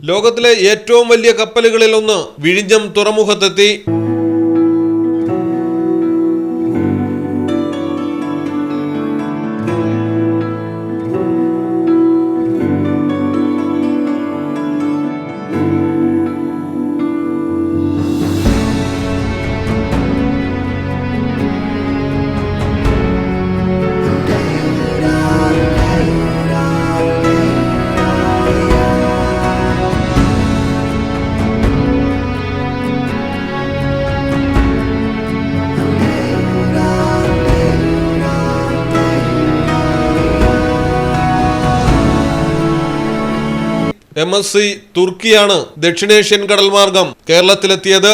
ലോകത്തിലെ ഏറ്റവും വലിയ കപ്പലുകളിൽ ഒന്ന് വിഴിഞ്ഞം തുറമുഖത്തെത്തി. MSC തുർക്കിയാണ് ദക്ഷിണേഷ്യൻ കടൽമാർഗം കേരളത്തിലെത്തിയത്.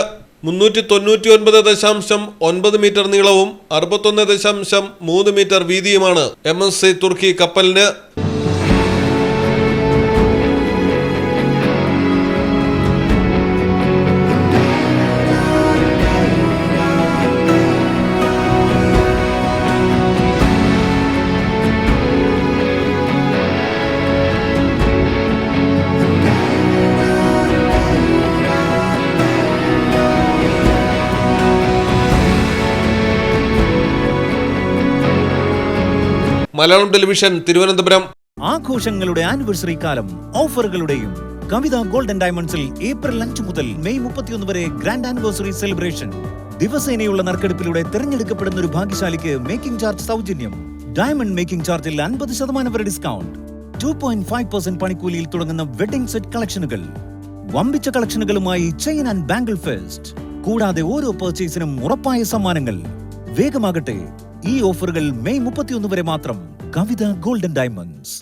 399.9 മീറ്റർ നീളവും 61.3 മീറ്റർ വീതിയുമാണ് MSC തുർക്കി കപ്പലിന്. മലയാളം ടെലിവിഷൻ, തിരുവനന്തപുരം. ആഘോഷങ്ങളുടെ ആനിവേഴ്സറി കാലം ഓഫറുകളുടെയും കവിത ഗോൾഡൻ ഡയമണ്ട്സിൽ ഏപ്രിൽ 5 മുതൽ മെയ് 31 വരെ ഗ്രാൻഡ് ആനിവേഴ്സറി സെലിബ്രേഷൻ. ദിവസേനയുള്ള നറുക്കെടുപ്പിലൂടെ തിരഞ്ഞെടുക്കപ്പെടുന്ന ഒരു ഭാഗ്യശാലിക്ക് മേക്കിംഗ് ചാർജ് സൗജന്യം. ഡയമണ്ട് മേക്കിംഗ് ചാർജിൽ 50% വരെ ഡിസ്കൗണ്ട്. 2.5% പണിക്കൂലിയിൽ തുടങ്ങുന്ന വെഡിംഗ് സെറ്റ് കളക്ഷനുകൾ. വമ്പിച്ച കളക്ഷനുകളുമായി ചെയിൻ ആൻഡ് ബാംഗിൾ ഫെസ്റ്റ്. കൂടാതെ ഓരോ പർച്ചേസിനും ഉറപ്പായ സമ്മാനങ്ങൾ. വേഗമാകട്ടെ, ഈ ഓഫറുകൾ മെയ് 31 വരെ മാത്രം. കവിത ഗോൾഡൻ ഡയമണ്ട്സ്.